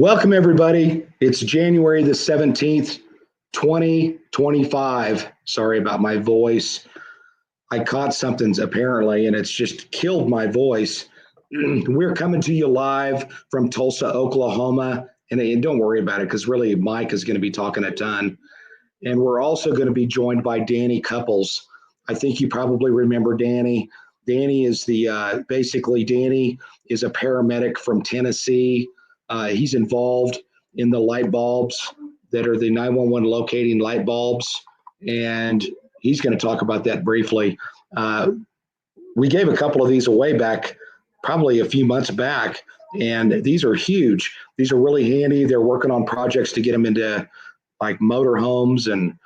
Welcome, everybody. It's January the 17th, 2025. Sorry about my voice. I caught something apparently, and it's just killed my voice. We're coming to you live from Tulsa, Oklahoma. And don't worry about it, because really Mike is going to be talking a ton. And we're also going to be joined by Danny Cupples. I think you probably remember Danny. Danny is Danny is a paramedic from Tennessee. He's involved in the light bulbs that are the 911 locating light bulbs, and he's going to talk about that briefly. We gave a couple of these away back probably a few months back, and these are huge. These are really handy. They're working on projects to get them into like motorhomes and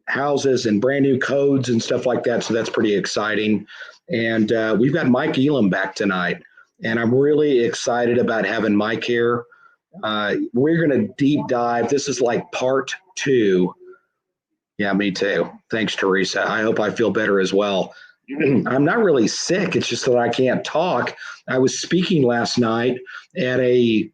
houses and brand new codes and stuff like that, so that's pretty exciting. And we've got Mike Elam back tonight. And I'm really excited about having Mike here. We're going to deep dive. This is like part 2. Yeah, me too. Thanks, Teresa. I hope I feel better as well. I'm not really sick. It's just that I can't talk. I was speaking last night at a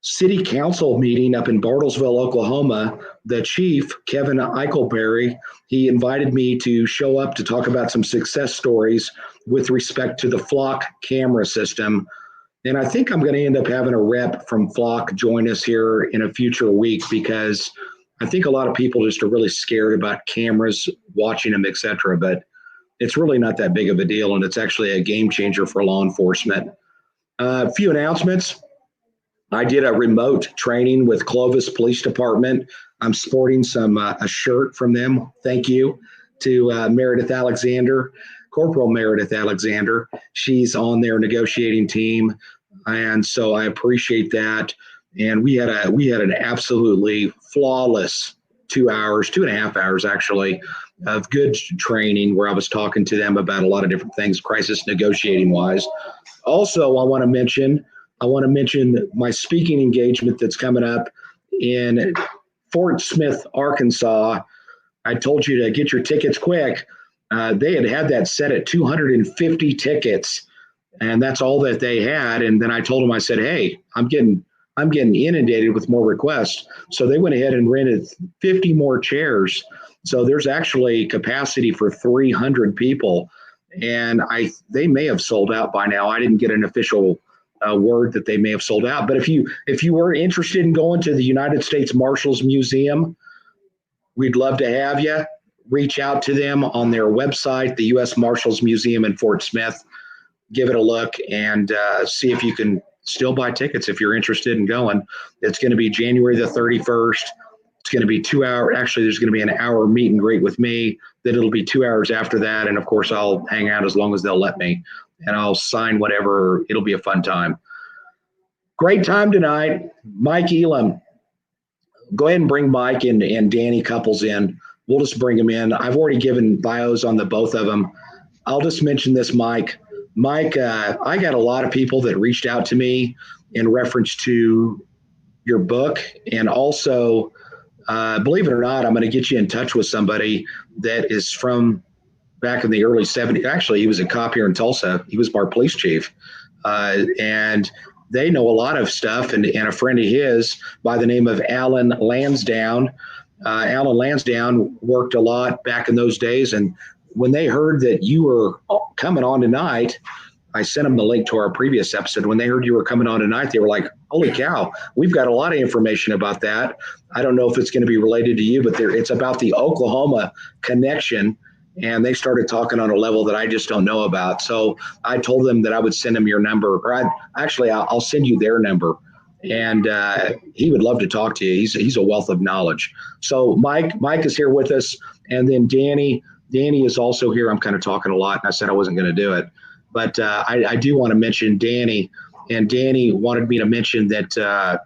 city council meeting up in Bartlesville, Oklahoma. The chief, Kevin Eichelberry, he invited me to show up to talk about some success stories with respect to the Flock camera system. And I think I'm going to end up having a rep from Flock join us here in a future week, because I think a lot of people just are really scared about cameras, watching them, etc. But it's really not that big of a deal, and it's actually a game changer for law enforcement. A few announcements. I did a remote training with Clovis Police Department. I'm sporting a shirt from them. Thank you to Meredith Alexander, Corporal Meredith Alexander. She's on their negotiating team, and so I appreciate that. And we had an absolutely flawless 2 hours, 2.5 hours actually, of good training where I was talking to them about a lot of different things, crisis negotiating wise. Also, I want to mention my speaking engagement that's coming up in Fort Smith, Arkansas. I told you to get your tickets quick. They had that set at 250 tickets, and that's all that they had. And then I told them, I said, hey, I'm getting inundated with more requests. So they went ahead and rented 50 more chairs. So there's actually capacity for 300 people. And they may have sold out by now. I didn't get an official word that they may have sold out. But if you were interested in going to the United States Marshals Museum, we'd love to have you. Reach out to them on their website, the U.S. Marshals Museum in Fort Smith. Give it a look and see if you can still buy tickets if you're interested in going. It's going to be January the 31st. It's going to be 2 hour. Actually, there's going to be an hour meet and greet with me. Then it'll be 2 hours after that. And of course, I'll hang out as long as they'll let me. And I'll sign whatever. It'll be a fun time. Great time tonight. Mike Elam. Go ahead and bring Mike and Danny Cupples in. We'll just bring them in. I've already given bios on the both of them. I'll just mention this, Mike. Mike, I got a lot of people that reached out to me in reference to your book. And also, believe it or not, I'm going to get you in touch with somebody that is from back in the early 70s. Actually, he was a cop here in Tulsa. He was our police chief. And they know a lot of stuff. And a friend of his by the name of Alan Lansdowne. Alan Lansdowne worked a lot back in those days. And when they heard that you were coming on tonight, I sent them the link to our previous episode. When they heard you were coming on tonight, they were like, holy cow, we've got a lot of information about that. I don't know if it's going to be related to you, but it's about the Oklahoma connection. And they started talking on a level that I just don't know about. So I told them that I would send them your number, or I'll send you their number. And he would love to talk to you. He's a wealth of knowledge. So Mike is here with us. And then Danny is also here. I'm kind of talking a lot, and I said I wasn't going to do it. But I do want to mention Danny. And Danny wanted me to mention that,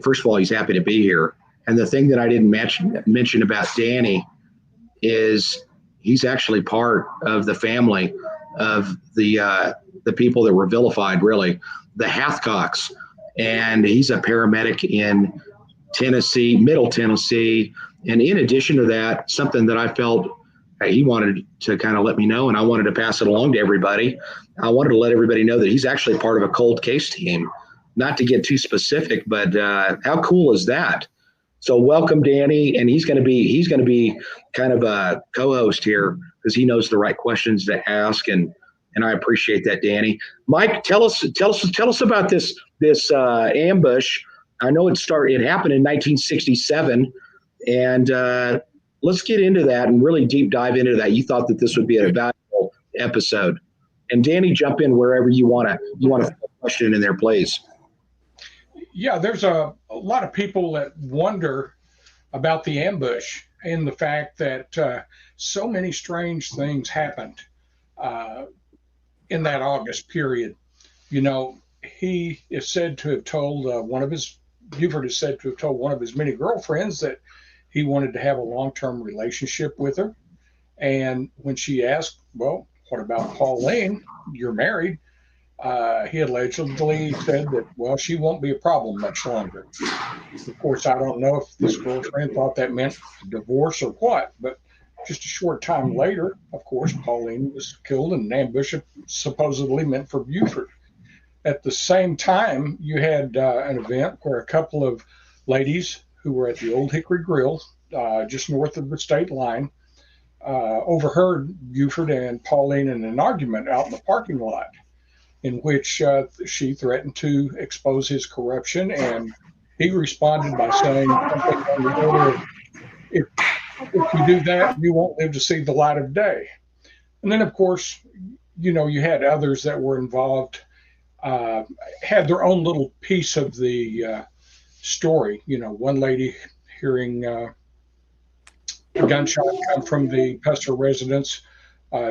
first of all, he's happy to be here. And the thing that I didn't mention about Danny is he's actually part of the family of the people that were vilified, really, the Hathcocks. And he's a paramedic in Tennessee, Middle Tennessee. And in addition to that, something that I felt he wanted to kind of let me know, and I wanted to pass it along to everybody. I wanted to let everybody know that he's actually part of a cold case team. not to get too specific, but how cool is that? So welcome, Danny, and he's going to be kind of a co-host here because he knows the right questions to ask, and I appreciate that, Danny. Mike, tell us about this ambush. I know it happened in 1967, and let's get into that and really deep dive into that. You thought that this would be a valuable episode, and Danny, jump in wherever you want to put a question in there, please. Yeah, there's a lot of people that wonder about the ambush and the fact that so many strange things happened in that August period. You know, he is said to have told Buford is said to have told one of his many girlfriends that he wanted to have a long-term relationship with her. And when she asked, well, what about Pauline? You're married. He allegedly said that, well, she won't be a problem much longer. Of course, I don't know if this girlfriend thought that meant divorce or what, but just a short time later, of course, Pauline was killed in an ambush supposedly meant for Buford. At the same time, you had an event where a couple of ladies who were at the Old Hickory Grill, just north of the state line, overheard Buford and Pauline in an argument out in the parking lot, in which she threatened to expose his corruption, and he responded by saying something on the order of, if you do that, you won't live to see the light of day. And then, of course, you had others that were involved, had their own little piece of the story. One lady hearing a gunshot come from the Pusser residence.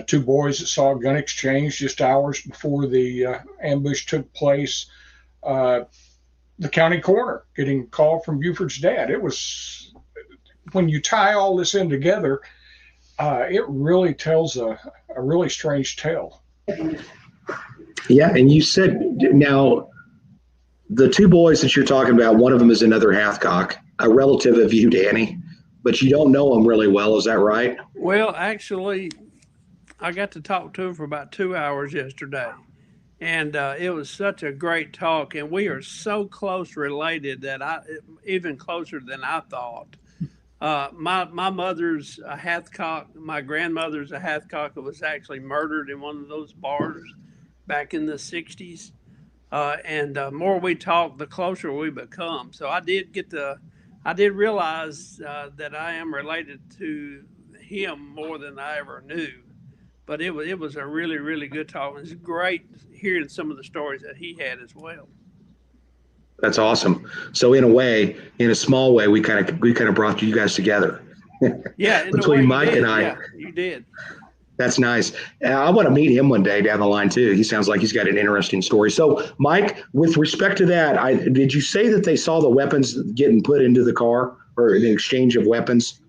Two boys that saw a gun exchange just hours before the ambush took place. The county coroner getting a call from Buford's dad. It was, when you tie all this in together, it really tells a really strange tale. Yeah, and you said now the two boys that you're talking about, one of them is another Hathcock, a relative of you, Danny, but you don't know him really well. Is that right? Well, actually, I got to talk to him for about 2 hours yesterday, and it was such a great talk, and we are so close related that even closer than I thought. My mother's a Hathcock. My grandmother's a Hathcock who was actually murdered in one of those bars back in the 60s. And the more we talk, the closer we become. So I did realize that I am related to him more than I ever knew. But it was a really, really good talk. It was great hearing some of the stories that he had as well. That's awesome. So in a small way, we kind of brought you guys together. Yeah, between Mike and I. Yeah, you did. That's nice. I want to meet him one day down the line too. He sounds like he's got an interesting story. So, Mike, with respect to that, did you say that they saw the weapons getting put into the car or the exchange of weapons?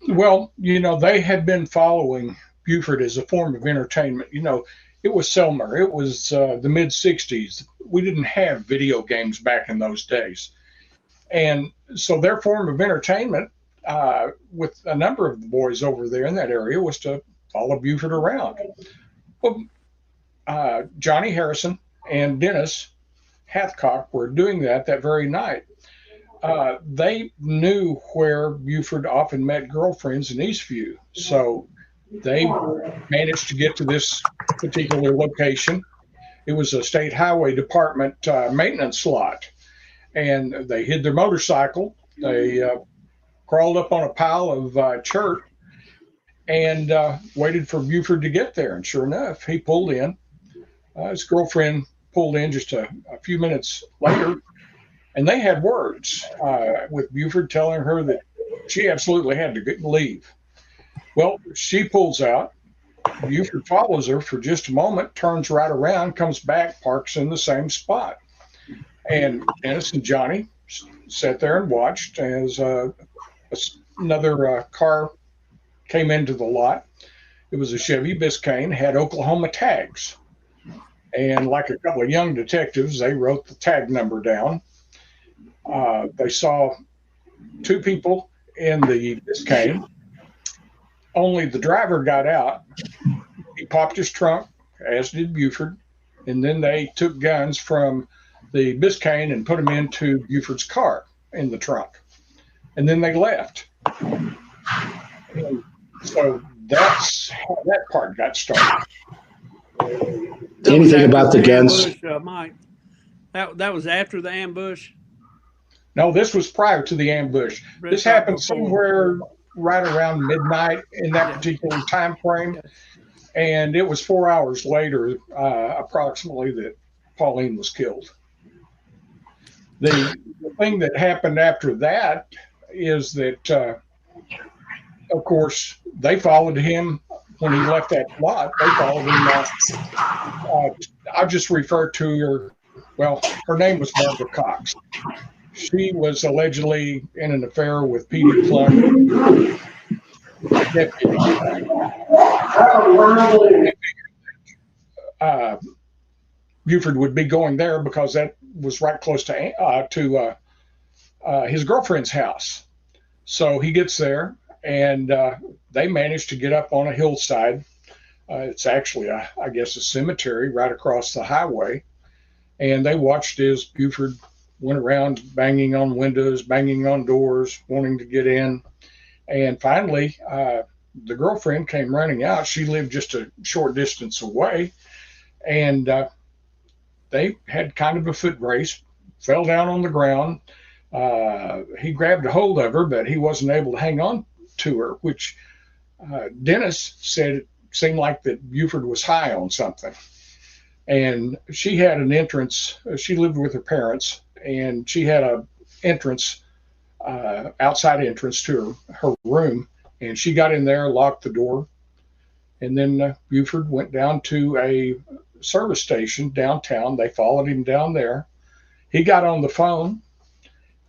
Well, they had been following Buford as a form of entertainment. It was Selmer. It was the mid 60s. We didn't have video games back in those days. And so their form of entertainment with a number of the boys over there in that area was to follow Buford around. Well, Johnny Harrison and Dennis Hathcock were doing that very night. They knew where Buford often met girlfriends in Eastview. So they managed to get to this particular location. It was a state highway department maintenance lot. And they hid their motorcycle. They crawled up on a pile of chert and waited for Buford to get there. And sure enough, he pulled in. His girlfriend pulled in just a few minutes later. And they had words with Buford telling her that she absolutely had to leave. Well, she pulls out. Buford follows her for just a moment, turns right around, comes back, parks in the same spot. And Dennis and Johnny sat there and watched as another car came into the lot. It was a Chevy Biscayne, had Oklahoma tags. And like a couple of young detectives, they wrote the tag number down. They saw two people in the Biscayne. Only the driver got out. He popped his trunk, as did Buford, and then they took guns from the Biscayne and put him into Buford's car in the trunk. And then they left. And so that's how that part got started. Anything about the guns? Ambush, Mike? That was after the ambush? No, this was prior to the ambush. This happened somewhere right around midnight in that particular time frame. And it was 4 hours later, approximately, that Pauline was killed. The thing that happened after that is that, of course, they followed him when he left that lot. They followed him. I'll just refer to her. Well, her name was Barbara Cox. She was allegedly in an affair with P.D. Plunk. Buford would be going there because that was right close to his girlfriend's house. So he gets there, and they managed to get up on a hillside. It's actually, I guess, a cemetery right across the highway. And they watched as Buford went around banging on windows, banging on doors, wanting to get in. And finally, the girlfriend came running out. She lived just a short distance away. And they had kind of a foot race, fell down on the ground. He grabbed a hold of her, but he wasn't able to hang on to her, which Dennis said it seemed like that Buford was high on something. And she had an entrance. She lived with her parents, and she had a entrance, outside entrance to her room. And she got in there, locked the door, and then Buford went down to a service station downtown. They followed him down there. He got on the phone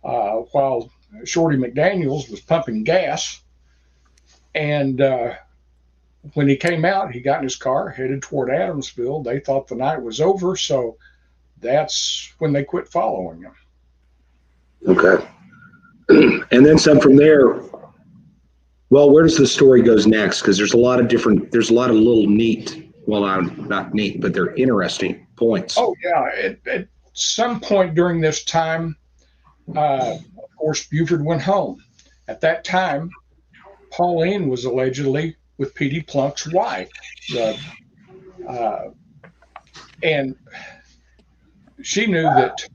while Shorty McDaniels was pumping gas. And when he came out, he got in his car, headed toward Adamsville. They thought the night was over, so that's when they quit following him. Okay. And then some from there. Well, where does the story goes next? Because there's a lot of little neat, well, not neat, but they're interesting points. Oh, yeah. At some point during this time, of course, Buford went home. At that time, Pauline was allegedly with P.D. Plunk's wife. And she knew that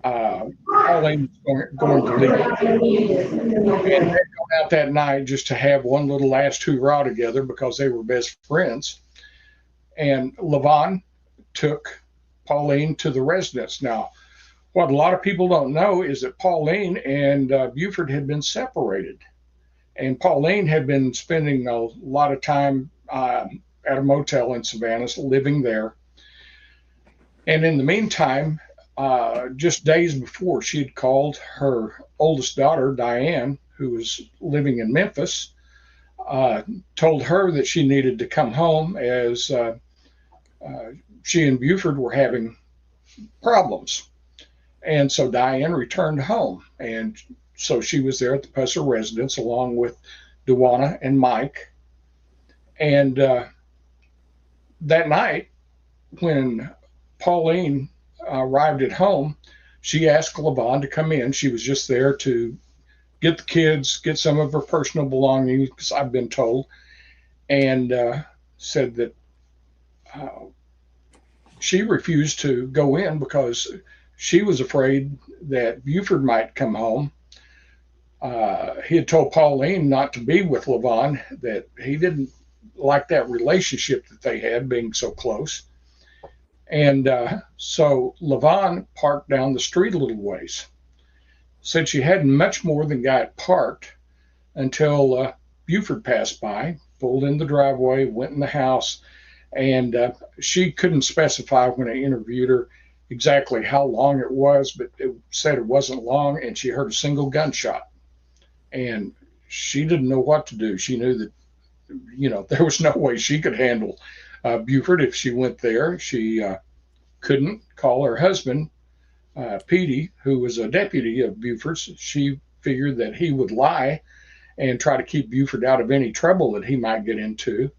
Pauline was going to leave. And they'd gone out that night just to have one little last hurrah together because they were best friends. And Levon took Pauline to the residence. Now, what a lot of people don't know is that Pauline and Buford had been separated. And Pauline had been spending a lot of time at a motel in Savannah, living there. And in the meantime, just days before, she had called her oldest daughter, Diane, who was living in Memphis, told her that she needed to come home as she and Buford were having problems. And so Diane returned home. And so she was there at the Pusser residence along with Dewana and Mike. And that night, when Pauline arrived at home, she asked Levon to come in. She was just there to get the kids, get some of her personal belongings, I've been told, and said that she refused to go in because she was afraid that Buford might come home. He had told Pauline not to be with Levon, that he didn't like that relationship that they had being so close. And so Levon parked down the street a little ways. Said she hadn't much more than got parked until Buford passed by, pulled in the driveway, went in the house, and she couldn't specify when I interviewed her exactly how long it was, but it said it wasn't long, and she heard a single gunshot. And she didn't know what to do. She knew that, there was no way she could handle Buford if she went there. She couldn't call her husband, Petey, who was a deputy of Buford's. She figured that he would lie and try to keep Buford out of any trouble that he might get into.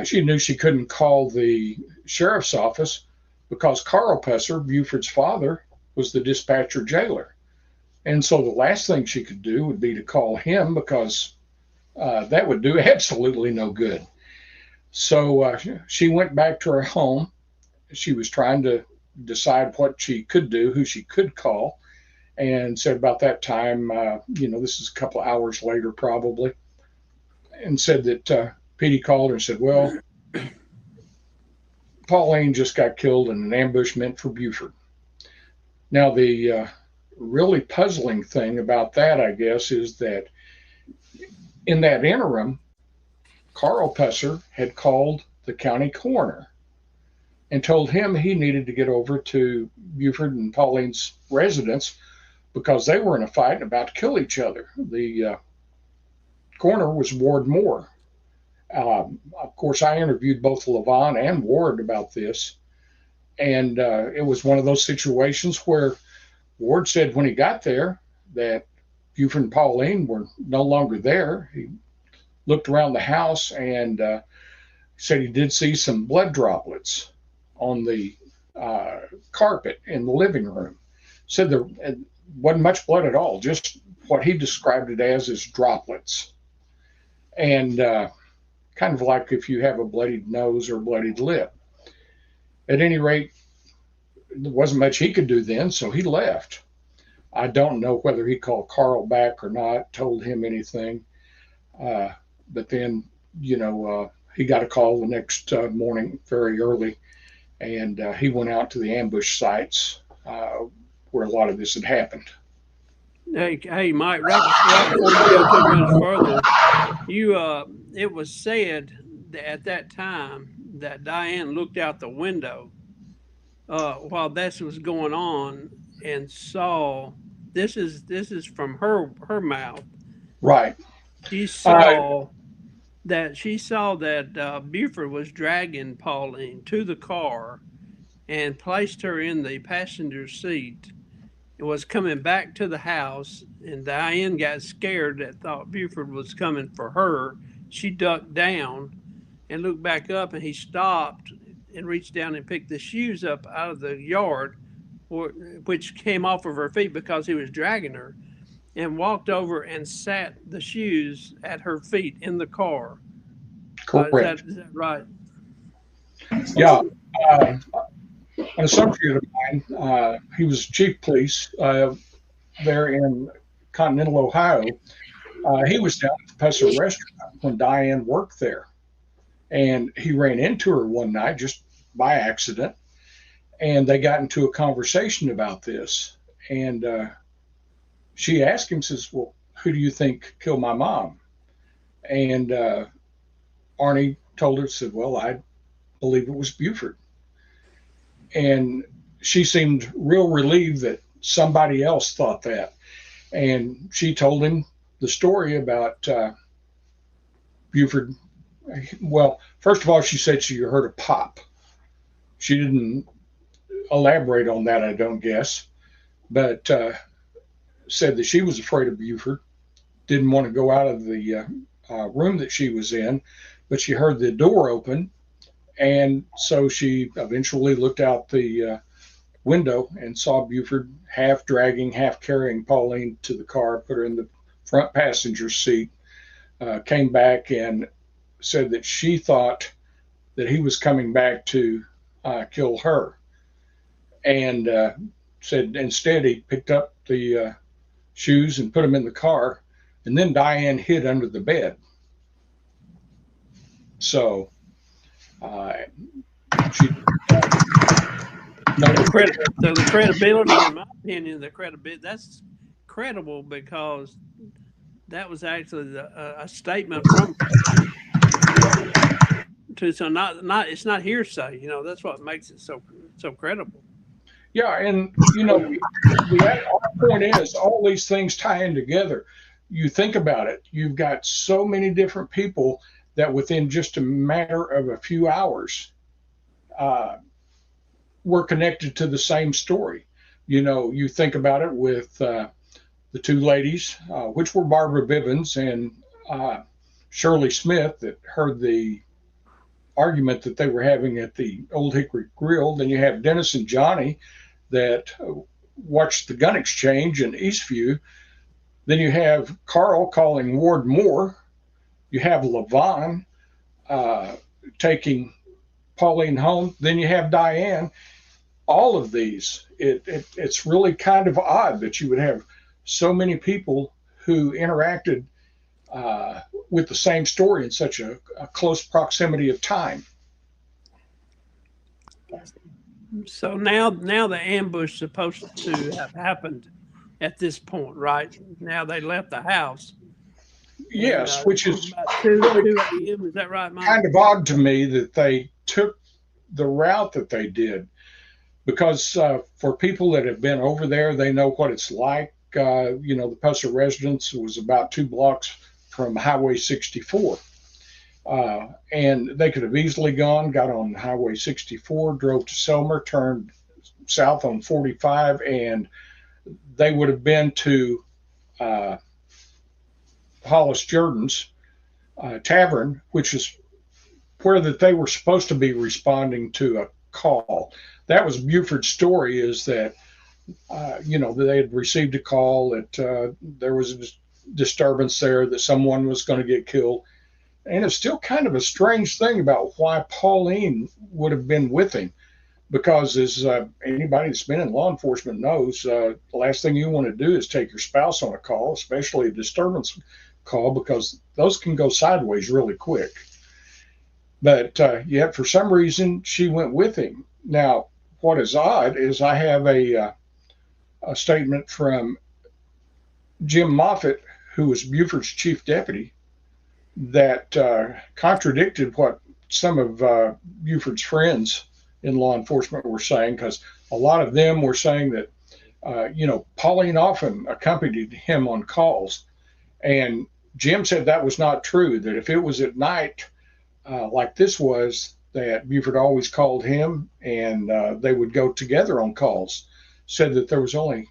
She knew she couldn't call the sheriff's office because Carl Pusser, Buford's father, was the dispatcher jailer. And so the last thing she could do would be to call him, because that would do absolutely no good. So she went back to her home. She was trying to decide what she could do, who she could call, and said about that time, this is a couple of hours later probably, and said that Petey called her and said, well, Pauline just got killed in an ambush meant for Buford. Now, the really puzzling thing about that, I guess, is that in that interim, Carl Pusser had called the county coroner and told him he needed to get over to Buford and Pauline's residence because they were in a fight and about to kill each other. The coroner was Ward Moore. Of course, I interviewed both Levon and Ward about this, and it was one of those situations where Ward said when he got there that Buford and Pauline were no longer there. He looked around the house and said he did see some blood droplets on the carpet in the living room. Said there wasn't much blood at all, just what he described it as droplets. And kind of like if you have a bloodied nose or bloodied lip. At any rate, there wasn't much he could do then, so he left. I don't know whether he called Carl back or not, told him anything. But then, he got a call the next morning very early, and he went out to the ambush sites where a lot of this had happened. Hey, Mike, right before you go 2 minutes further, it was said that at that time that Diane looked out the window while this was going on and saw, this is from her mouth. Right. She saw that Buford was dragging Pauline to the car and placed her in the passenger seat. It was coming back to the house, and Diane got scared and thought Buford was coming for her. She ducked down and looked back up, and he stopped and reached down and picked the shoes up out of the yard, which came off of her feet because he was dragging her, and walked over and sat the shoes at her feet in the car. Correct. Is that right? Yeah. An associate of mine, he was chief police there in Continental Ohio. He was down at the Pusser restaurant when Diane worked there. And he ran into her one night just by accident. And they got into a conversation about this. And she asked him, says, well, who do you think killed my mom? And Arnie told her, said, well, I believe it was Buford. And she seemed real relieved that somebody else thought that. And she told him the story about Buford. Well, first of all, she said she heard a pop. She didn't elaborate on that, I don't guess, but said that she was afraid of Buford, didn't want to go out of the room that she was in, but she heard the door open. And so she eventually looked out the window and saw Buford half dragging, half carrying Pauline to the car, put her in the front passenger seat, came back and said that she thought that he was coming back to kill her. And said instead he picked up the shoes and put them in the car. And then Diane hid under the bed. So the credibility, in my opinion, that's credible because that was actually a statement from so not it's not hearsay. That's what makes it so credible. Yeah, and our point is all these things tie in together. You think about it, you've got so many different people that within just a matter of a few hours were connected to the same story. You think about it with the two ladies, which were Barbara Bivens and Shirley Smith, that heard the argument that they were having at the Old Hickory Grill. Then you have Dennis and Johnny that watched the gun exchange in Eastview. Then you have Carl calling Ward Moore. You have Levon taking Pauline home. Then you have Diane. All of these, it's really kind of odd that you would have so many people who interacted with the same story in such a close proximity of time. So now the ambush supposed to have happened at this point, right? Now they left the house. Yes, and, which is about 2 a.m. Is that right, Mike? kind of odd to me that they took the route that they did, because for people that have been over there, they know what it's like. The Pusser residence was about 2 blocks from Highway 64. And they could have easily got on Highway 64, drove to Selmer, turned south on 45, and they would have been to Hollis Jordan's Tavern, which is where that they were supposed to be responding to a call. That was Buford's story, is that they had received a call that there was a disturbance there, that someone was going to get killed. And it's still kind of a strange thing about why Pauline would have been with him, because as anybody that's been in law enforcement knows, the last thing you want to do is take your spouse on a call, especially a disturbance call, because those can go sideways really quick. But yet, for some reason, she went with him. Now, what is odd is I have a statement from Jim Moffitt, who was Buford's chief deputy, that contradicted what some of Buford's friends in law enforcement were saying, because a lot of them were saying that, Pauline often accompanied him on calls. And Jim said that was not true, that if it was at night, like this was, that Buford always called him and they would go together on calls. Said that there was only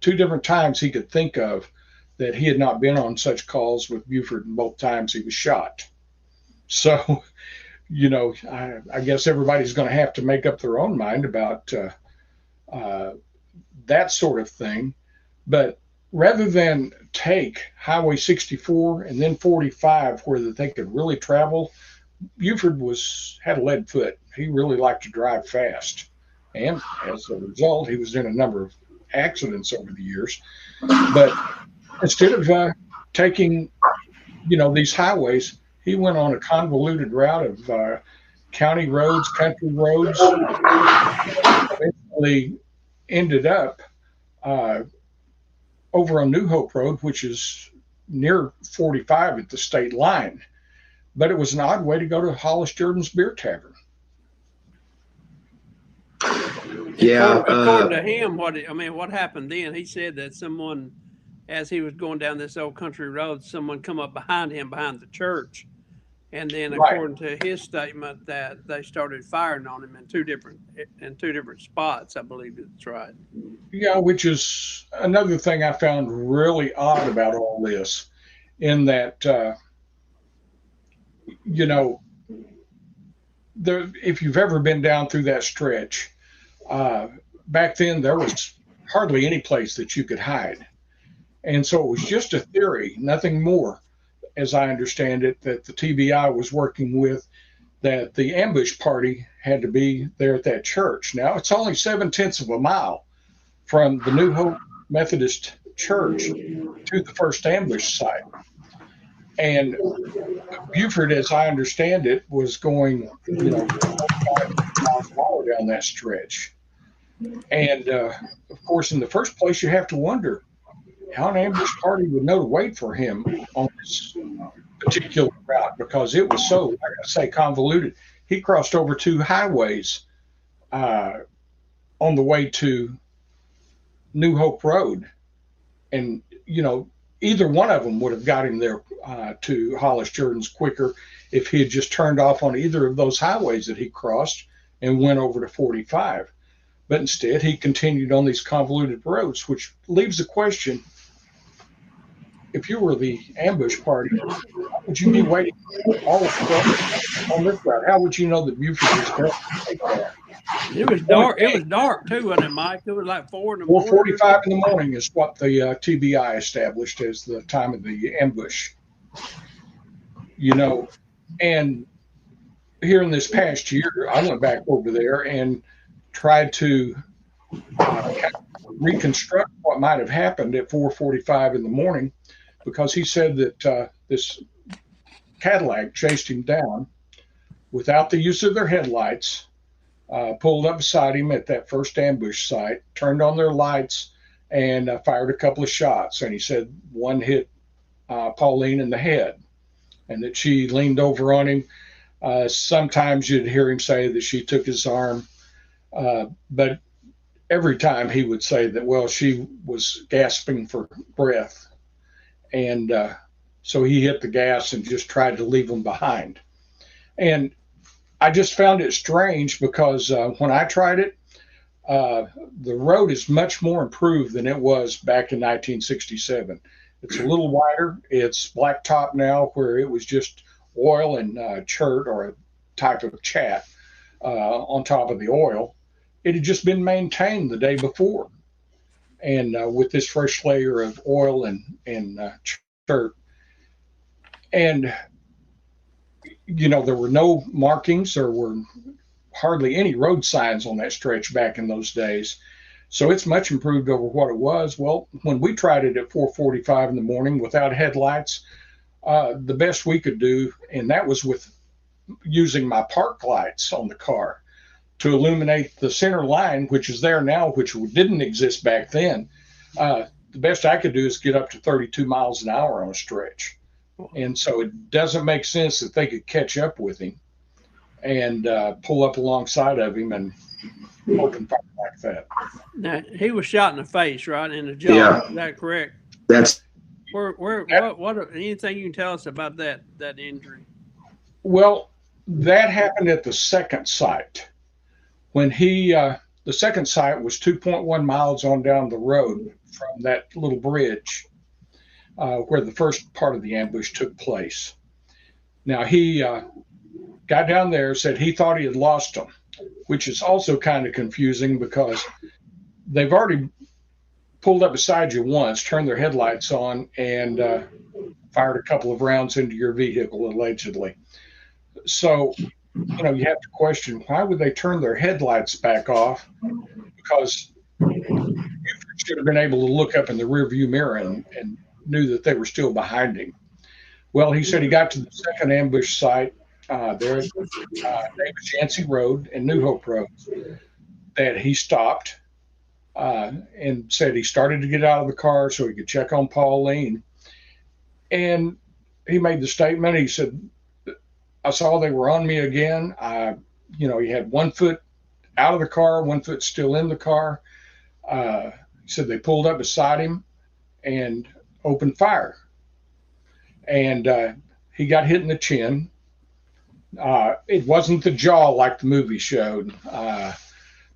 2 different times he could think of that he had not been on such calls with Buford, and both times he was shot. So, I guess everybody's going to have to make up their own mind about that sort of thing. But rather than take Highway 64 and then 45 where that they could really travel, Buford had a lead foot. He really liked to drive fast. And as a result, he was in a number of accidents over the years. But instead of taking, these highways, he went on a convoluted route of county roads, country roads. Eventually ended up over on New Hope Road, which is near 45 at the state line. But it was an odd way to go to Hollis Jordan's Beer Tavern. Yeah. According to him, what happened then? He said that someone, as he was going down this old country road, someone come up behind him behind the church, and then according to his statement, that they started firing on him in two different spots. I believe that's right. Yeah, which is another thing I found really odd about all this, in that if you've ever been down through that stretch, back then there was hardly any place that you could hide. And so it was just a theory, nothing more, as I understand it, that the TBI was working with, that the ambush party had to be there at that church. Now, it's only 7/10 of a mile from the New Hope Methodist Church to the first ambush site. And Buford, as I understand it, was going, 5 miles an hour down that stretch. And of course, in the first place, you have to wonder how an ambush party would know to wait for him on this particular route, because it was so, like I say, convoluted. He crossed over 2 highways on the way to New Hope Road. And, either one of them would have got him there to Hollis Jordan's quicker if he had just turned off on either of those highways that he crossed and went over to 45. But instead, he continued on these convoluted roads, which leaves the question, if you were the ambush party, how would you be waiting all on this route? How would you know that Buford was going to take that? It was dark. It was dark too, wasn't it, Mike? It was like 4 in the morning. 4:45 in the morning is what the TBI established as the time of the ambush. And here in this past year, I went back over there and tried to reconstruct what might have happened at 4:45 in the morning, because he said that this Cadillac chased him down without the use of their headlights, pulled up beside him at that first ambush site, turned on their lights, and fired a couple of shots. And he said one hit Pauline in the head, and that she leaned over on him. Sometimes you'd hear him say that she took his arm, but every time he would say that, well, she was gasping for breath. And so he hit the gas and just tried to leave them behind. And I just found it strange because when I tried it, the road is much more improved than it was back in 1967. It's a little wider. It's blacktop now, where it was just oil and chert, or a type of chat on top of the oil. It had just been maintained the day before. And with this fresh layer of oil and chert. And, there were no markings. There were hardly any road signs on that stretch back in those days. So it's much improved over what it was. Well, when we tried it at 4:45 in the morning without headlights, the best we could do, and that was with using my park lights on the car to illuminate the center line, which is there now, which didn't exist back then. The best I could do is get up to 32 miles an hour on a stretch. And so it doesn't make sense that they could catch up with him and pull up alongside of him and open fire like that. Now, he was shot in the face, right? In the jaw. Yeah. Is that correct? That's What anything you can tell us about that injury? Well, that happened at the second site. When the second site was 2.1 miles on down the road from that little bridge where the first part of the ambush took place. Now, he got down there, said he thought he had lost them, which is also kind of confusing because they've already pulled up beside you once, turned their headlights on, and fired a couple of rounds into your vehicle, allegedly. So, you have to question, why would they turn their headlights back off? Because you should have been able to look up in the rearview mirror and knew that they were still behind him. Well, he said he got to the second ambush site there at Davis Yancey Road and New Hope Road, that he stopped and said he started to get out of the car so he could check on Pauline. And he made the statement, he said, I saw they were on me again. He had 1 foot out of the car, 1 foot still in the car. He said they pulled up beside him and opened fire. And he got hit in the chin. It wasn't the jaw like the movie showed,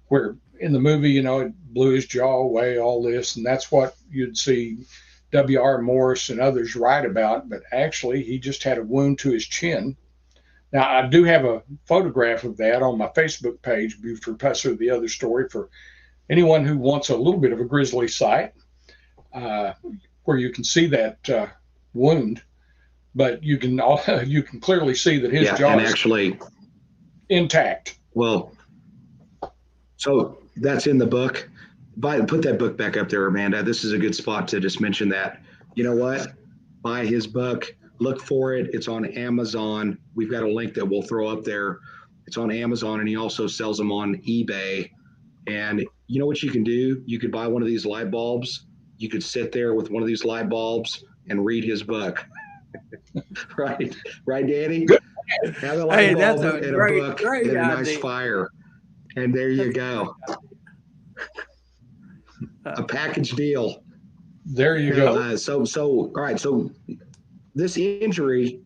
where in the movie, it blew his jaw away, all this. And that's what you'd see W.R. Morris and others write about. But actually, he just had a wound to his chin. Now, I do have a photograph of that on my Facebook page, Buford Pusser, The Other Story, for anyone who wants a little bit of a grisly sight, where you can see that wound, but you can clearly see that his jaw is actually intact. Well, so that's in the book. Put that book back up there, Amanda. This is a good spot to just mention that. You know what? Buy his book. Look for it. It's on Amazon. We've got a link that we'll throw up there. It's on Amazon, and he also sells them on eBay. And you know what you can do? You could buy one of these light bulbs. You could sit there with one of these light bulbs and read his book. Right, Danny? Good. Have a light bulb that's and a book and a nice fire. And there you go. A package deal. There you go. All right. So this injury,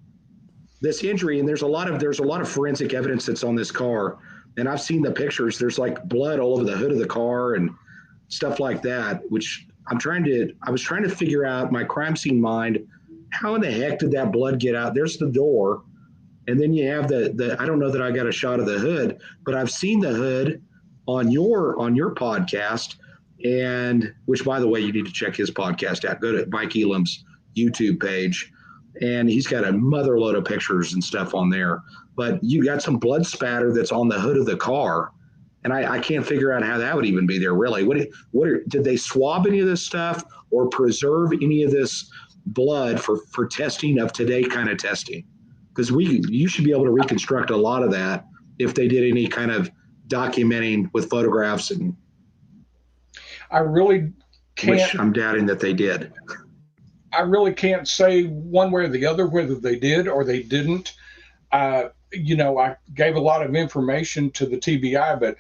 and there's a lot of forensic evidence that's on this car. And I've seen the pictures. There's like blood all over the hood of the car and stuff like that, which I was trying to figure out my crime scene mind. How in the heck did that blood get out? There's the door. And then you have the I don't know that I got a shot of the hood, but I've seen the hood on your podcast, and which, by the way, you need to check his podcast out. Go to Mike Elam's YouTube page, and he's got a mother load of pictures and stuff on there. But you got some blood spatter that's on the hood of the car, and I can't figure out how that would even be there. Really, did they swab any of this stuff or preserve any of this blood for testing of today kind of testing? Because you should be able to reconstruct a lot of that if they did any kind of documenting with photographs, and I really can't. Which I'm doubting that they did. I really can't say one way or the other whether they did or they didn't. I gave a lot of information to the TBI, but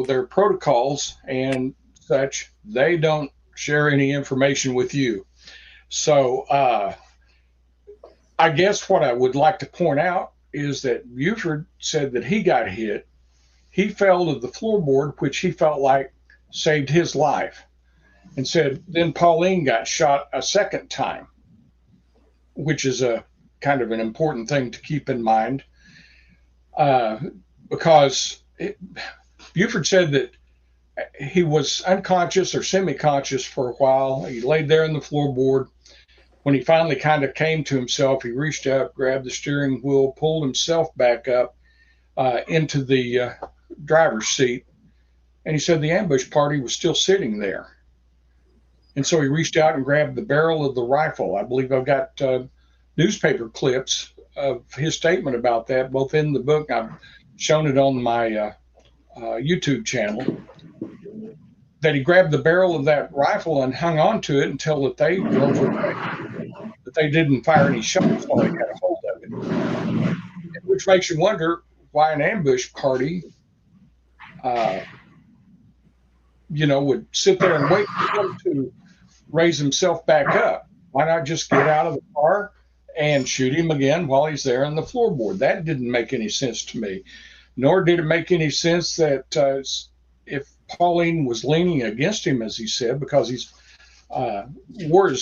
their protocols and such, they don't share any information with you. So I guess what I would like to point out is that Buford said that he got hit. He fell to the floorboard, which he felt like saved his life, and said then Pauline got shot a second time, which is a kind of an important thing to keep in mind, because Buford said that he was unconscious or semi-conscious for a while. He laid there in the floorboard. When he finally kind of came to himself, he reached out, grabbed the steering wheel, pulled himself back up into the driver's seat. And he said the ambush party was still sitting there. And so he reached out and grabbed the barrel of the rifle. I believe I've got newspaper clips of his statement about that, both in the book. I've shown it on my YouTube channel, that he grabbed the barrel of that rifle and hung on to it until that they drove away. That they didn't fire any shots while he had a hold of it. Which makes you wonder why an ambush party, would sit there and wait for him to raise himself back up. Why not just get out of the car and shoot him again while he's there on the floorboard? That didn't make any sense to me. Nor did it make any sense that if Pauline was leaning against him, as he said, because he's wore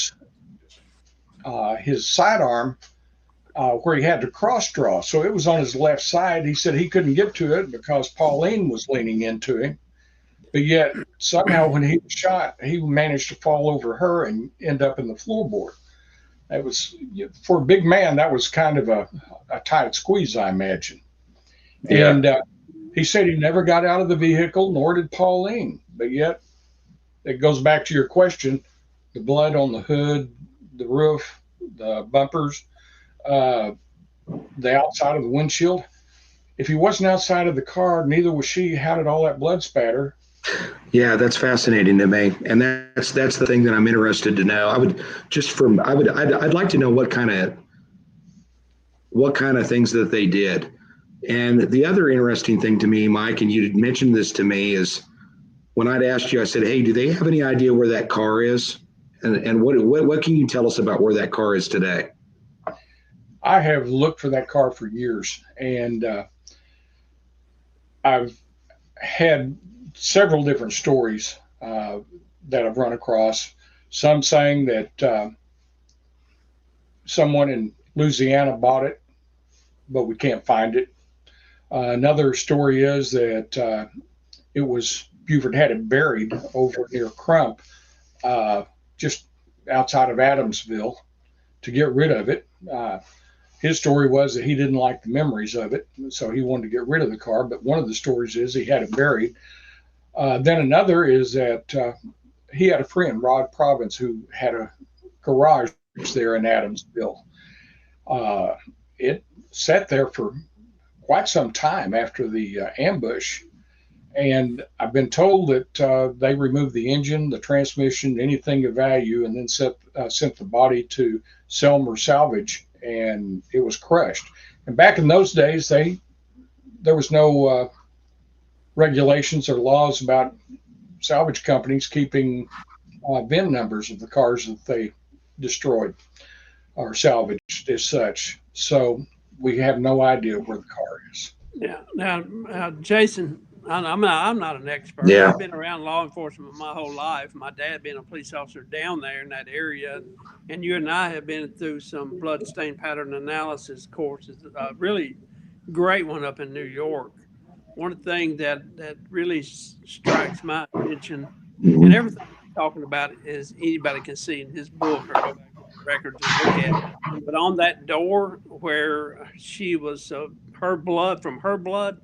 his sidearm where he had to cross draw. So it was on his left side. He said he couldn't get to it because Pauline was leaning into him. But yet somehow when he was shot, he managed to fall over her and end up in the floorboard. That was, for a big man, that was kind of a tight squeeze, I imagine. Yeah. And he said he never got out of the vehicle, nor did Pauline. But yet, it goes back to your question, the blood on the hood, the roof, the bumpers, the outside of the windshield. If he wasn't outside of the car, neither was she. How did all that blood spatter? Yeah, that's fascinating to me, and that's the thing that I'm interested to know. I'd like to know what kind of things that they did. And the other interesting thing to me, Mike, and you mentioned this to me, is when I'd asked you, I said, "Hey, do they have any idea where that car is?" And what can you tell us about where that car is today? I have looked for that car for years, and I've had several different stories that I've run across. Some saying that someone in Louisiana bought it, but we can't find it. Another story is that Buford had it buried over near Crump, just outside of Adamsville, to get rid of it. His story was that he didn't like the memories of it, so he wanted to get rid of the car. But one of the stories is he had it buried. Then another is that he had a friend, Rod Province, who had a garage there in Adamsville. It sat there for quite some time after the ambush, and I've been told that they removed the engine, the transmission, anything of value, and then sent the body to Selmer Salvage, and it was crushed. And back in those days, there was no regulations or laws about salvage companies keeping VIN numbers of the cars that they destroyed or salvaged as such. So we have no idea where the car is. Yeah. Now, Jason, I'm not an expert. Yeah. I've been around law enforcement my whole life. My dad being a police officer down there in that area, and you and I have been through some blood stain pattern analysis courses. Really great one up in New York. One thing that really strikes my attention, and Mhm. everything he's talking about is anybody can see in his book or go back to the records and look at it. But on that door where she was, her blood from her blood,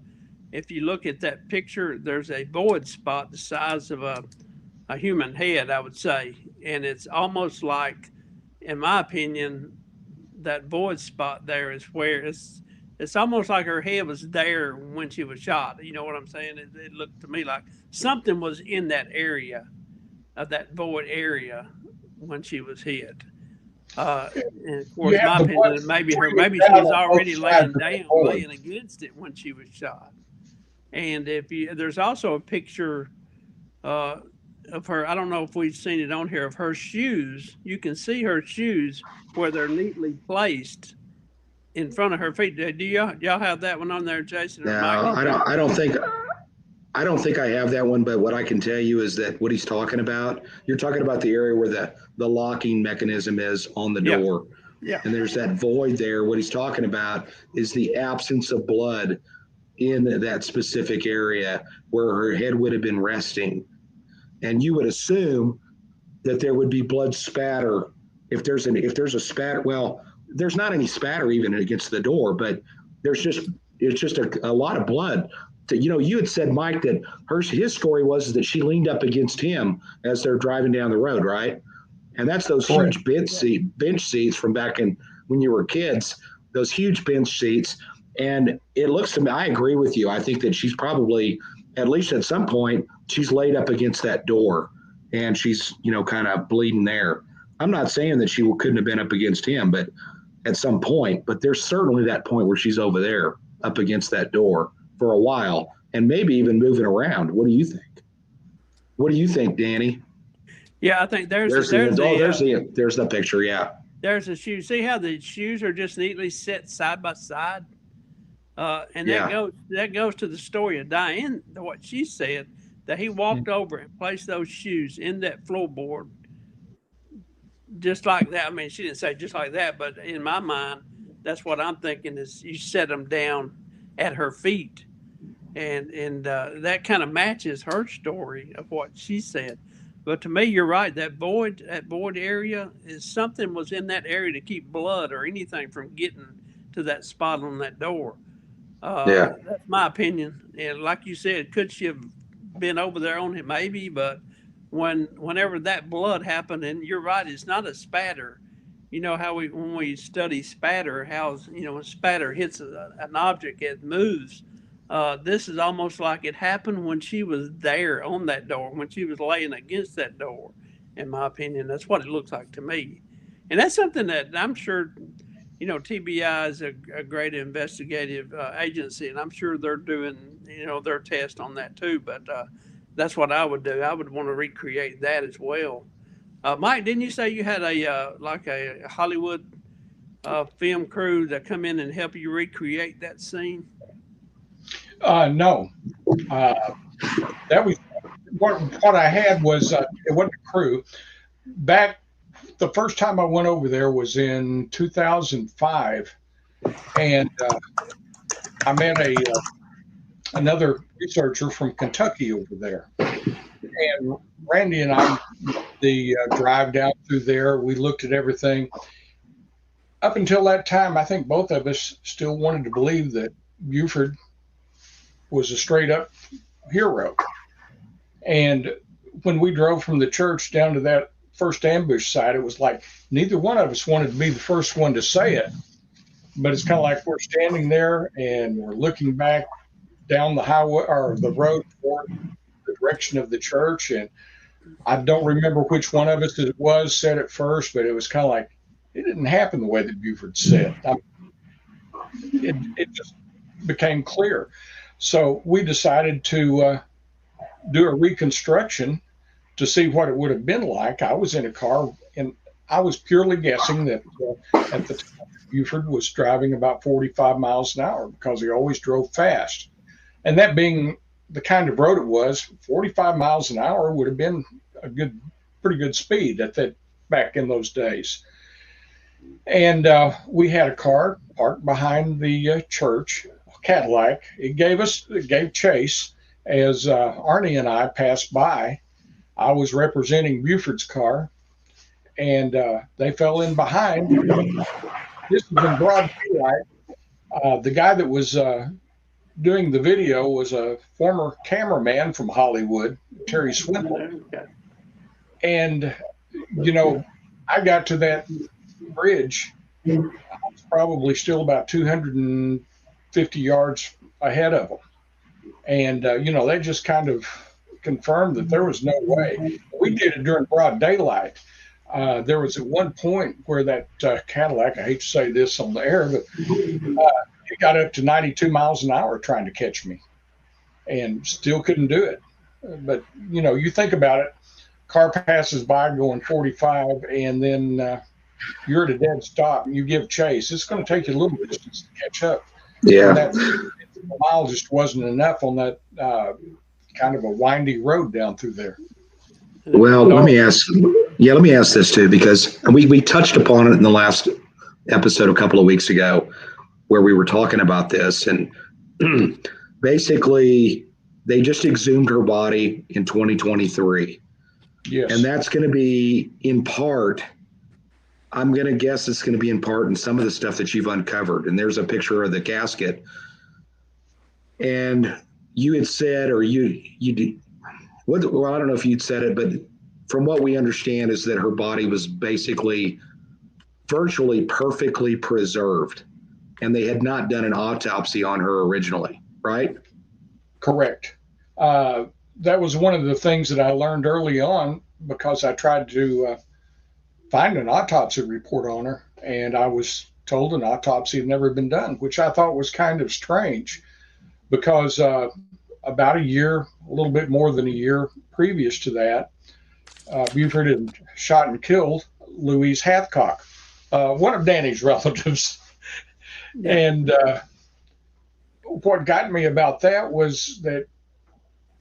if you look at that picture, there's a void spot the size of a human head, I would say. And it's almost like, in my opinion, that void spot there is where it's almost like her head was there when she was shot. You know what I'm saying? It looked to me like something was in that area of that void area when she was hit. And of You course, have my the blood opinion, streaming maybe she down was on both already sides laying of the down, board. laying against it when she was shot. And if you, there's also a picture uh, of her. I don't know if we've seen it on here of her shoes. You can see her shoes where they're neatly placed in front of her feet. Do y'all have that one on there, Jason or Mike? Now, I don't think I have that one, but what I can tell you is that what he's talking about, you're talking about the area where the locking mechanism is on the Yeah. door. Yeah. And there's that void there. What he's talking about is the absence of blood in that specific area where her head would have been resting. And you would assume that there would be blood spatter if there's a spatter. Well, there's not any spatter even against the door, but it's just a lot of blood. You had said, Mike, that his story was that she leaned up against him as they're driving down the road, right? And that's those Correct. huge bench seats from back in when you were kids, those huge bench seats. And it looks to me, I agree with you. I think that she's probably, at least at some point, she's laid up against that door and she's, kind of bleeding there. I'm not saying that she couldn't have been up against him, but at some point, but there's certainly that point where she's over there up against that door for a while and maybe even moving around. What do you think? What do you think, Danny? Yeah, I think there's the picture. Yeah. there's a shoe. See how the shoes are just neatly set side by side, and Yeah. that goes to the story of Diane. What she said that he walked over and placed those shoes in that floorboard, just like that. I mean, she didn't say just like that, but in my mind, that's what I'm thinking is you set them down at her feet, and that kind of matches her story of what she said. But to me, you're right. That void area is something was in that area to keep blood or anything from getting to that spot on that door. Yeah. That's my opinion. And like you said, could she have been over there on it? Maybe, but whenever that blood happened, and you're right, it's not a spatter. You know how when we study spatter, how when spatter hits an object, it moves. This is almost like it happened when she was there on that door, when she was laying against that door. In my opinion, that's what it looks like to me, and that's something that I'm sure, TBI is a great investigative agency, and I'm sure they're doing, their test on that too. But that's what I would do. I would want to recreate that as well. Mike, didn't you say you had like a Hollywood film crew that come in and help you recreate that scene? No, that was what I had was it wasn't a crew. Back the first time I went over there was in 2005, and I met another researcher from Kentucky over there, and Randy and I the drive down through there. We looked at everything. Up until that time, I think both of us still wanted to believe that Buford was a straight up hero. And when we drove from the church down to that first ambush site, it was like neither one of us wanted to be the first one to say it. But it's kind of like we're standing there and we're looking back down the highway or the road toward the direction of the church. And I don't remember which one of us it was said it first, but it was kind of like it didn't happen the way that Buford said. It just became clear. So we decided to do a reconstruction to see what it would have been like. I was in a car, and I was purely guessing that at the time Buford was driving about 45 miles an hour because he always drove fast. And that being the kind of road it was, 45 miles an hour would have been pretty good speed at that back in those days. And we had a car parked behind the church, a Cadillac. It gave chase as Arnie and I passed by. I was representing Buford's car, and they fell in behind. This was in broad daylight. The guy that was doing the video was a former cameraman from Hollywood, Terry Swindle. And, you know, I got to that bridge. I was probably still about 250 yards ahead of them. And, you know, they just kind of confirmed that there was no way. We did it during broad daylight. There was at one point where that Cadillac, I hate to say this on the air, but it got up to 92 miles an hour trying to catch me and still couldn't do it. But, you know, you think about it, car passes by going 45 and then you're at a dead stop and you give chase. It's going to take you a little distance to catch up. Yeah. The mile just wasn't enough on that kind of a windy road down through there. Well, let me ask this too, because we touched upon it in the last episode a couple of weeks ago where we were talking about this, and basically they just exhumed her body in 2023. Yes. And that's going to be in part, I'm going to guess it's going to be in part in some of the stuff that you've uncovered. And there's a picture of the casket. And you had said, or you did, well, I don't know if you'd said it, but from what we understand is that her body was basically virtually perfectly preserved, and they had not done an autopsy on her originally, right? Correct. That was one of the things that I learned early on because I tried to find an autopsy report on her, and I was told an autopsy had never been done, which I thought was kind of strange because about a year, a little bit more than a year previous to that, Buford had shot and killed Louise Hathcock, one of Danny's relatives. Yeah. And what got me about that was that,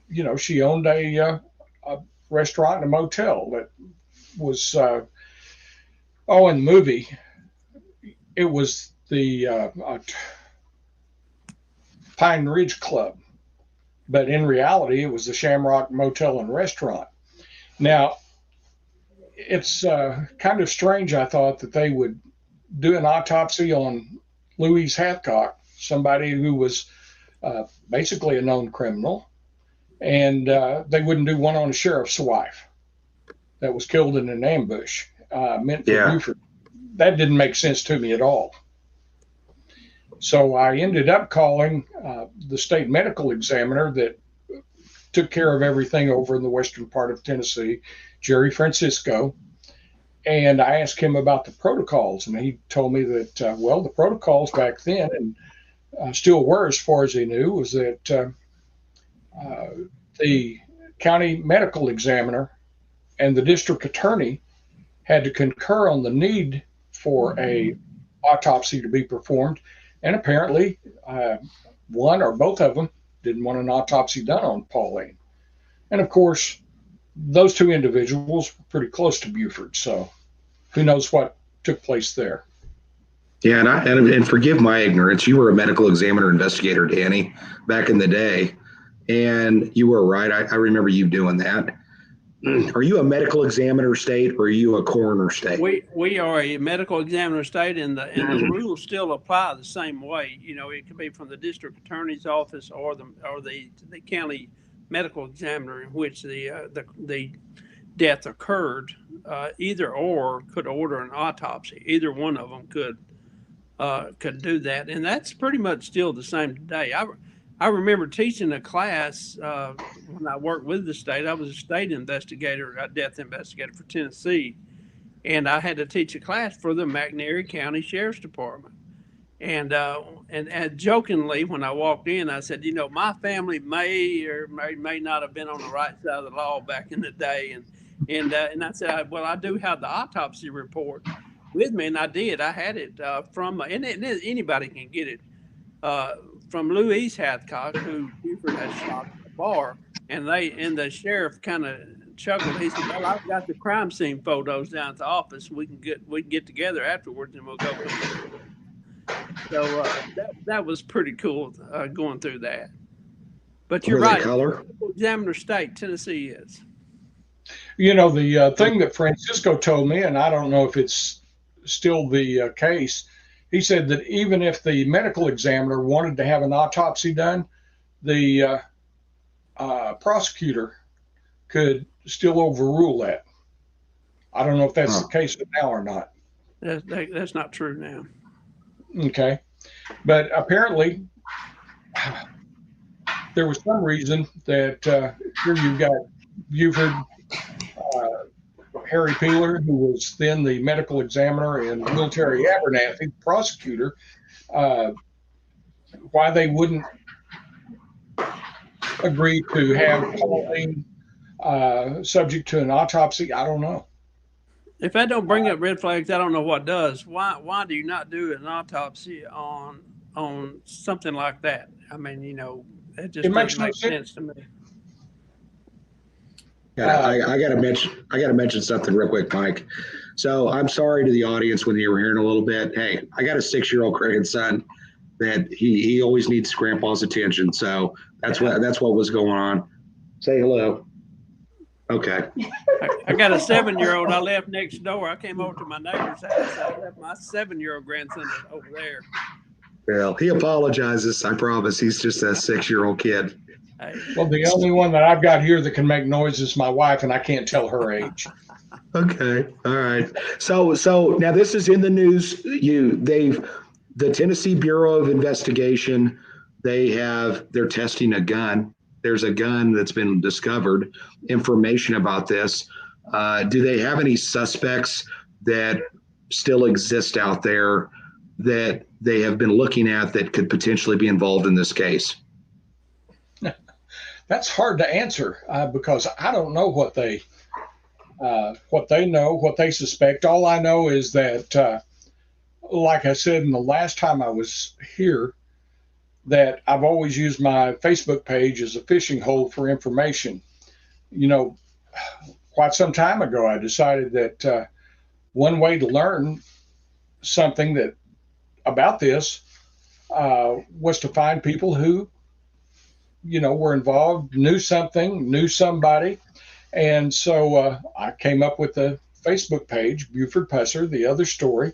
you know, she owned a restaurant and a motel that was, in the movie, it was the Pine Ridge Club. But in reality, it was the Shamrock Motel and Restaurant. Now, it's kind of strange, I thought, that they would do an autopsy on Louise Hathcock, somebody who was basically a known criminal, and they wouldn't do one on a sheriff's wife that was killed in an ambush meant for Buford. That didn't make sense to me at all. So I ended up calling the state medical examiner that took care of everything over in the western part of Tennessee, Jerry Francisco, and I asked him about the protocols, and he told me that, the protocols back then, and still were as far as he knew, was that the county medical examiner and the district attorney had to concur on the need for a autopsy to be performed. And apparently, one or both of them didn't want an autopsy done on Pauline. And of course, those two individuals were pretty close to Buford, so who knows what took place there. Yeah, and forgive my ignorance. You were a medical examiner investigator, Danny, back in the day, and you were right. I remember you doing that. Are you a medical examiner state, or are you a coroner state? We are a medical examiner state, and the rules still apply the same way. You know, it could be from the district attorney's office or the county medical examiner in which the death occurred. Either or could order an autopsy. Either one of them could do that, and that's pretty much still the same today. I remember teaching a class when I worked with the state. I was a state investigator, a death investigator for Tennessee, and I had to teach a class for the McNairy County Sheriff's Department. And jokingly, when I walked in, I said, you know, my family may or may not have been on the right side of the law back in the day. And I said, well, I do have the autopsy report with me, and I did. I had it from, and anybody can get it, from Louise Hathcock, who Buford had shot bar, and the sheriff kind of chuckled. He said, "Well, I've got the crime scene photos down at the office. We can get together afterwards, and we'll go compare." So that was pretty cool going through that. But you're Was it right. color? Examiner State, Tennessee is. The thing that Francisco told me, and I don't know if it's still the case, he said that even if the medical examiner wanted to have an autopsy done, the prosecutor could still overrule that. I don't know if that's the case now or not. That's not true now. Okay. But apparently, there was some reason that here you've got Buford, Harry Peeler, who was then the medical examiner, and military Abernathy, prosecutor, why they wouldn't agree to have Pauline subject to an autopsy, I don't know. If that don't bring up red flags, I don't know what does. Why do you not do an autopsy on something like that? I mean, it just doesn't make sense to me. Yeah, I gotta mention something real quick, Mike. So I'm sorry to the audience when you were hearing a little bit. Hey, I got a 6-year-old grandson that he always needs grandpa's attention. So that's what was going on. Say hello. Okay. I got a 7-year-old. I left next door. I came over to my neighbor's house. I left my 7-year-old grandson over there. Well, he apologizes. I promise. He's just a 6-year-old kid. Well, the only one that I've got here that can make noise is my wife, and I can't tell her age. Okay. All right. So now this is in the news. The Tennessee Bureau of Investigation, they're testing a gun. There's a gun that's been discovered. Information about this. Do they have any suspects that still exist out there that they have been looking at that could potentially be involved in this case? That's hard to answer because I don't know what they know, what they suspect. All I know is that, like I said, in the last time I was here, that I've always used my Facebook page as a fishing hole for information. Quite some time ago, I decided that one way to learn something about this was to find people who, were involved, knew something, knew somebody. And so I came up with the Facebook page, Buford Pusser, The Other Story.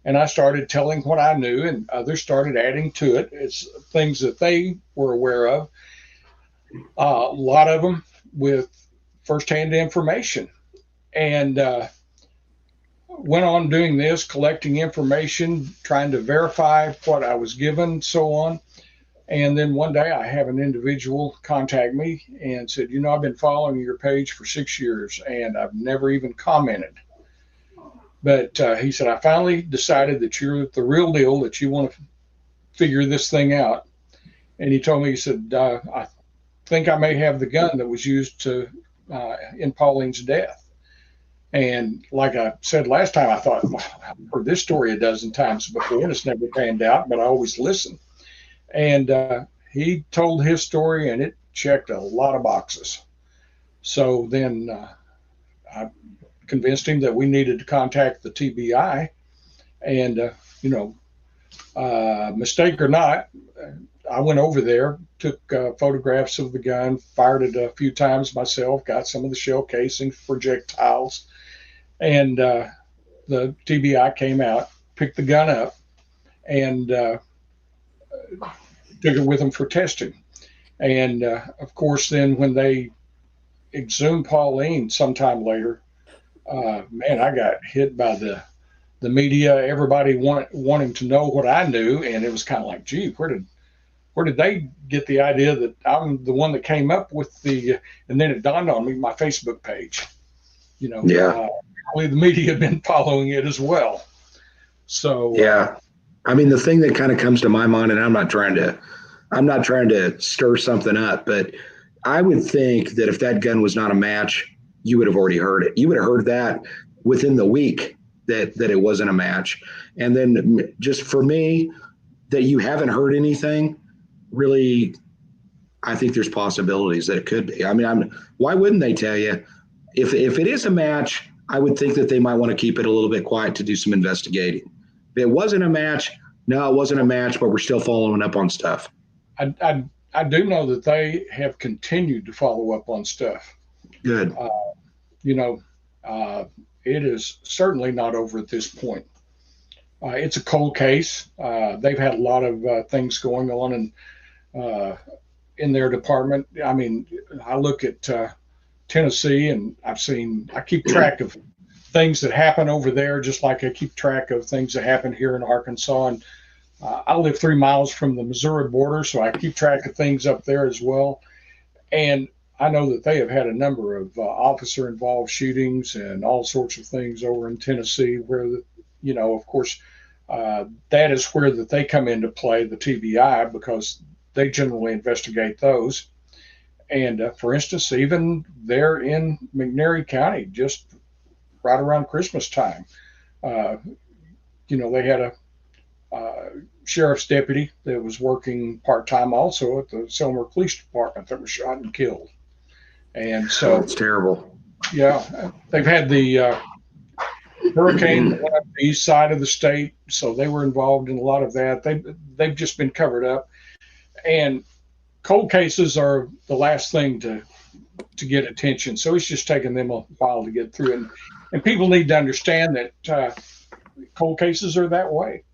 And I started telling what I knew, and others started adding to it. It's things that they were aware of. A lot of them with firsthand information. And went on doing this, collecting information, trying to verify what I was given, so on. And then one day I have an individual contact me and said, I've been following your page for 6 years and I've never even commented. But he said, I finally decided that you're the real deal, that you want to figure this thing out. And he told me, he said, I think I may have the gun that was used in Pauline's death. And like I said last time, I thought, well, I've heard this story a dozen times before and it's never panned out, but I always listen. And he told his story, and it checked a lot of boxes. So then I convinced him that we needed to contact the TBI. And, mistake or not, I went over there, took photographs of the gun, fired it a few times myself, got some of the shell casings, projectiles. And the TBI came out, picked the gun up, and took it with them for testing. And of course, then when they exhumed Pauline sometime later, man, I got hit by the media. Everybody wanting to know what I knew, and it was kind of like, gee, where did they get the idea that I'm the one that came up with and then it dawned on me, my Facebook page. Probably the media have been following it as well. So yeah. I mean, the thing that kind of comes to my mind, and I'm not trying to stir something up, but I would think that if that gun was not a match, you would have already heard it. You would have heard that within the week that it wasn't a match. And then just for me, that you haven't heard anything really, I think there's possibilities that it could be. I mean, why wouldn't they tell you? If it is a match, I would think that they might want to keep it a little bit quiet to do some investigating. If it wasn't a match, no, it wasn't a match, but we're still following up on stuff. I do know that they have continued to follow up on stuff. Good. It is certainly not over at this point. It's a cold case. They've had a lot of things going on in their department. I mean, I look at Tennessee, and I keep track of things that happen over there, just like I keep track of things that happen here in Arkansas. And I live 3 miles from the Missouri border, so I keep track of things up there as well. And I know that they have had a number of officer-involved shootings and all sorts of things over in Tennessee, where, of course, that is where that they come into play, the TBI, because they generally investigate those. And for instance, even there in McNairy County, just right around Christmas time, they had a sheriff's deputy that was working part-time also at the Selmer Police Department that was shot and killed. And so it's terrible. Yeah, they've had the hurricane on the east side of the state, so they were involved in a lot of that. They've just been covered up. And cold cases are the last thing to get attention. So it's just taken them a while to get through. And people need to understand that cold cases are that way.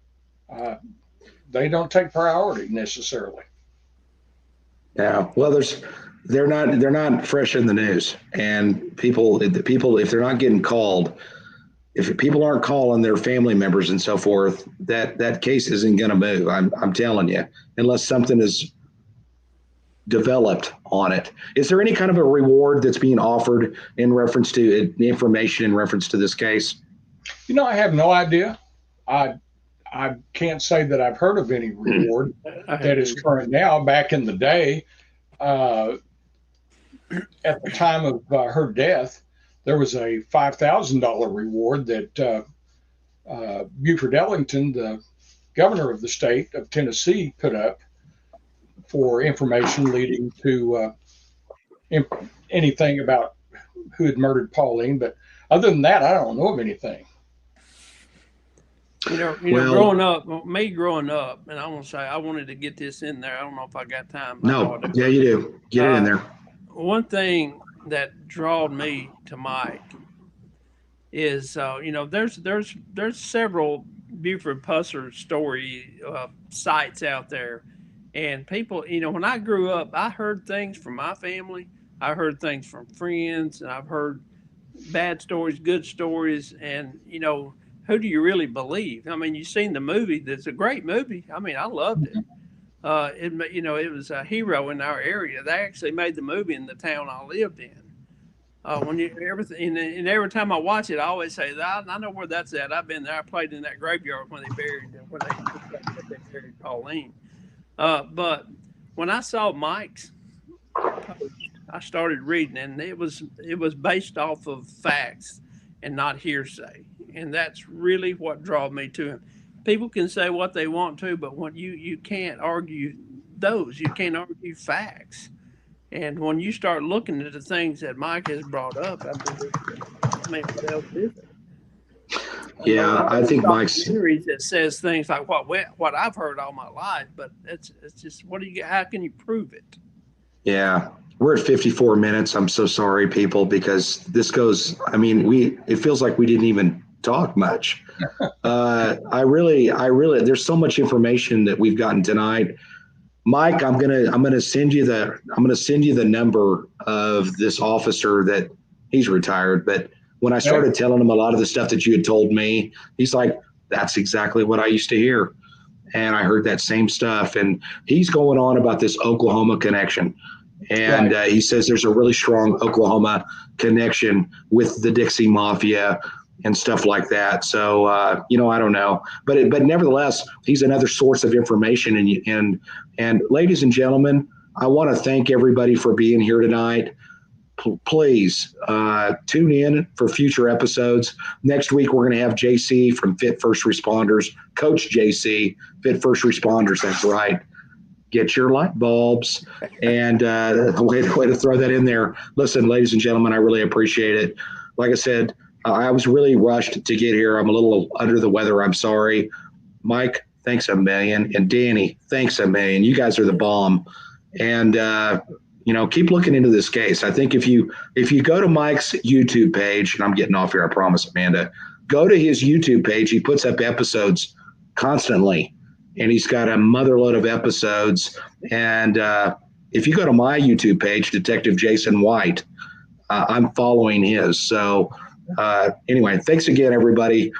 They don't take priority necessarily. Yeah. Well, they're not fresh in the news, and people, if they're not getting called, if people aren't calling their family members and so forth, that case isn't going to move. I'm telling you, unless something is developed on it. Is there any kind of a reward that's being offered in reference to the information in reference to this case? I have no idea. I can't say that I've heard of any reward that is current now. Back in the day, at the time of her death, there was a $5,000 reward that Buford Ellington, the governor of the state of Tennessee, put up for information leading to anything about who had murdered Pauline. But other than that, I don't know of anything. Growing up, and I want to say I wanted to get this in there. I don't know if I got time. No, yeah, you do. Get it in there. One thing that drawed me to Mike is, there's several Buford Pusser story sites out there, and people, when I grew up, I heard things from my family, I heard things from friends, and I've heard bad stories, good stories, and who do you really believe? I mean, you've seen the movie. That's a great movie. I mean, I loved it. It was a hero in our area. They actually made the movie in the town I lived in. Every time I watch it, I always say, I know where that's at. I've been there. I played in that graveyard when they buried Pauline. But when I saw Mike's post, I started reading, and it was based off of facts and not hearsay. And that's really what drew me to him. People can say what they want to, but when you can't argue those, you can't argue facts. And when you start looking at the things that Mike has brought up, yeah, I think Mike's series that says things like what I've heard all my life, but it's just how can you prove it? Yeah. We're at 54 minutes. I'm so sorry, people, because this goes, it feels like we didn't even talk much. I really, there's so much information that we've gotten tonight. Mike, I'm gonna send you the number of this officer that he's retired. But when I started telling him a lot of the stuff that you had told me, he's like, that's exactly what I used to hear. And I heard that same stuff. And he's going on about this Oklahoma connection. And he says there's a really strong Oklahoma connection with the Dixie Mafia and stuff like that. So, I don't know. But nevertheless, he's another source of information. And ladies and gentlemen, I want to thank everybody for being here tonight. Please tune in for future episodes. Next week, we're going to have JC from Fit First Responders, Coach JC, Fit First Responders. That's right. get your light bulbs. And way to throw that in there. Listen, ladies and gentlemen, I really appreciate it. Like I said, I was really rushed to get here. I'm a little under the weather. I'm sorry. Mike, thanks a million. And Danny, thanks a million. You guys are the bomb. And, keep looking into this case. I think if you go to Mike's YouTube page, and I'm getting off here, I promise, Amanda, go to his YouTube page. He puts up episodes constantly, and he's got a motherload of episodes. And if you go to my YouTube page, Detective Jason White, I'm following his. So anyway, thanks again, everybody.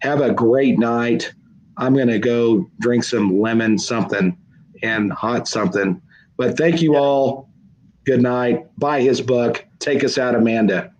Have a great night. I'm going to go drink some lemon something and hot something. But thank you all. Good night. Buy his book. Take us out, Amanda.